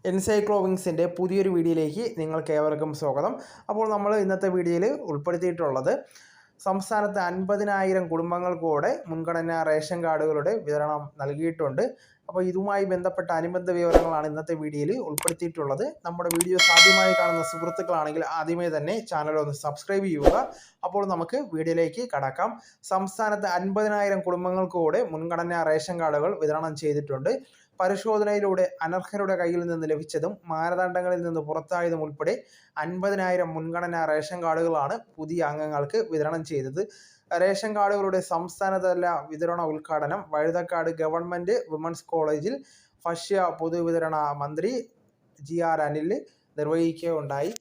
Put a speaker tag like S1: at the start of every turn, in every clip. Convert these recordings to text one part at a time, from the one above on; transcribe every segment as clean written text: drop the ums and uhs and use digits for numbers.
S1: എൻസൈക്ലോവിങ്സിൻ്റെ പുതിയൊരു വീഡിയോയിലേക്ക് നിങ്ങൾക്ക് ഏവർക്കും സ്വാഗതം. അപ്പോൾ നമ്മൾ ഇന്നത്തെ വീഡിയോയിൽ ഉൾപ്പെടുത്തിയിട്ടുള്ളത് സംസ്ഥാനത്ത് 50,000 കുടുംബങ്ങൾക്കൂടെ മുൻഗണനാ റേഷൻ കാർഡുകളുടെ വിതരണം നൽകിയിട്ടുണ്ട്. അപ്പോൾ ഇതുമായി ബന്ധപ്പെട്ട അനുബന്ധ വിവരങ്ങളാണ് ഇന്നത്തെ വീഡിയോയിൽ ഉൾപ്പെടുത്തിയിട്ടുള്ളത്. നമ്മുടെ വീഡിയോസ് ആദ്യമായി കാണുന്ന സുഹൃത്തുക്കളാണെങ്കിൽ ആദ്യമേ തന്നെ ചാനൽ ഒന്ന് സബ്സ്ക്രൈബ് ചെയ്യുക. അപ്പോൾ നമുക്ക് വീഡിയോയിലേക്ക് കടക്കാം. സംസ്ഥാനത്ത് 50,000 കുടുംബങ്ങൾക്കൂടെ മുൻഗണനാ റേഷൻ കാർഡുകൾ വിതരണം ചെയ്തിട്ടുണ്ട്. പരിശോധനയിലൂടെ അനർഹരുടെ കയ്യിൽ നിന്ന് ലഭിച്ചതും മാനദണ്ഡങ്ങളിൽ നിന്ന് പുറത്തായതും ഉൾപ്പെടെ 50,000 മുൻഗണനാ റേഷൻ കാർഡുകളാണ് പുതിയ അംഗങ്ങൾക്ക് വിതരണം ചെയ്തത്. റേഷൻ കാർഡുകളുടെ സംസ്ഥാനതല വിതരണ ഉദ്ഘാടനം വഴുതക്കാട് ഗവൺമെൻറ് വിമൻസ് കോളേജിൽ ഭക്ഷ്യ പൊതുവിതരണ മന്ത്രി GR അനിൽ നിർവഹിക്കുകയുണ്ടായി.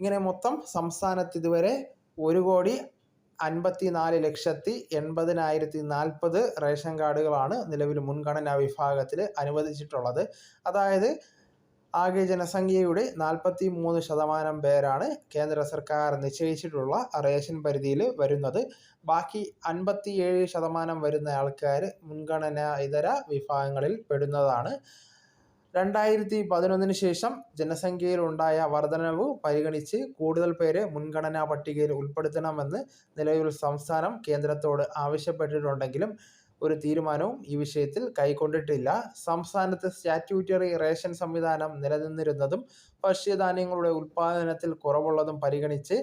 S1: ഇങ്ങനെ മൊത്തം സംസ്ഥാനത്ത് ഇതുവരെ 1,54,80,040 റേഷൻ കാർഡുകളാണ് നിലവിൽ മുൻഗണനാ വിഭാഗത്തിൽ അനുവദിച്ചിട്ടുള്ളത്. അതായത് ആകെ ജനസംഖ്യയുടെ 43% പേരാണ് കേന്ദ്ര സർക്കാർ നിശ്ചയിച്ചിട്ടുള്ള റേഷൻ പരിധിയിൽ വരുന്നത്. ബാക്കി 57% വരുന്ന ആൾക്കാർ മുൻഗണനാ ഇതര വിഭാഗങ്ങളിൽ പെടുന്നതാണ്. 2011 ശേഷം ജനസംഖ്യയിലുണ്ടായ വർധനവ് പരിഗണിച്ച് കൂടുതൽ പേരെ മുൻഗണനാ പട്ടികയിൽ ഉൾപ്പെടുത്തണമെന്ന് നിലവിൽ സംസ്ഥാനം കേന്ദ്രത്തോട് ആവശ്യപ്പെട്ടിട്ടുണ്ടെങ്കിലും ഒരു തീരുമാനവും ഈ വിഷയത്തിൽ കൈക്കൊണ്ടിട്ടില്ല. സംസ്ഥാനത്ത് സ്റ്റാറ്റ്യൂട്ടറി റേഷൻ സംവിധാനം നിലനിന്നിരുന്നതും ഭക്ഷ്യധാന്യങ്ങളുടെ ഉൽപ്പാദനത്തിൽ കുറവുള്ളതും പരിഗണിച്ച്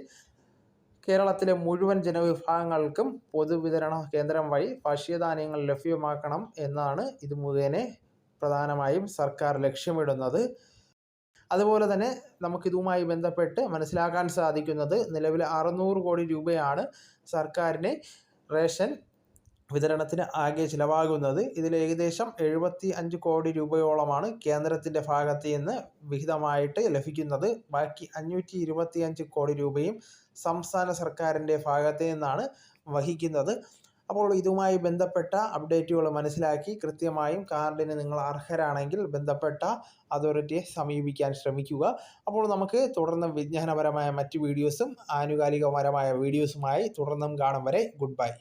S1: കേരളത്തിലെ മുഴുവൻ ജനവിഭാഗങ്ങൾക്കും പൊതുവിതരണ കേന്ദ്രം വഴി ഭക്ഷ്യധാന്യങ്ങൾ ലഭ്യമാക്കണം എന്നാണ് ഇത് മുഖേന പ്രധാനമായും സർക്കാർ ലക്ഷ്യമിടുന്നത്. അതുപോലെ തന്നെ നമുക്കിതുമായി ബന്ധപ്പെട്ട് മനസ്സിലാക്കാൻ സാധിക്കുന്നത് നിലവിൽ 600 കോടി രൂപയാണ് സർക്കാരിന് റേഷൻ വിതരണത്തിന് ആകെ ചിലവാകുന്നത്. ഇതിൽ ഏകദേശം 75 കോടി രൂപയോളമാണ് കേന്ദ്രത്തിൻ്റെ ഭാഗത്ത് നിന്ന് വിഹിതമായിട്ട് ലഭിക്കുന്നത്. ബാക്കി 525 കോടി രൂപയും സംസ്ഥാന സർക്കാരിൻ്റെ ഭാഗത്ത് നിന്നാണ് വഹിക്കുന്നത്. അപ്പോൾ ഇതുമായി ബന്ധപ്പെട്ട അപ്ഡേറ്റുകൾ മനസ്സിലാക്കി കൃത്യമായും കാർഡിന് നിങ്ങൾ അർഹരാണെങ്കിൽ ബന്ധപ്പെട്ട അതോറിറ്റിയെ സമീപിക്കാൻ ശ്രമിക്കുക. അപ്പോൾ നമുക്ക് തുടർന്നും വിജ്ഞാനപരമായ മറ്റ് വീഡിയോസും ആനുകാലികപരമായ വീഡിയോസുമായി തുടർന്നും കാണും വരെ ഗുഡ് ബൈ.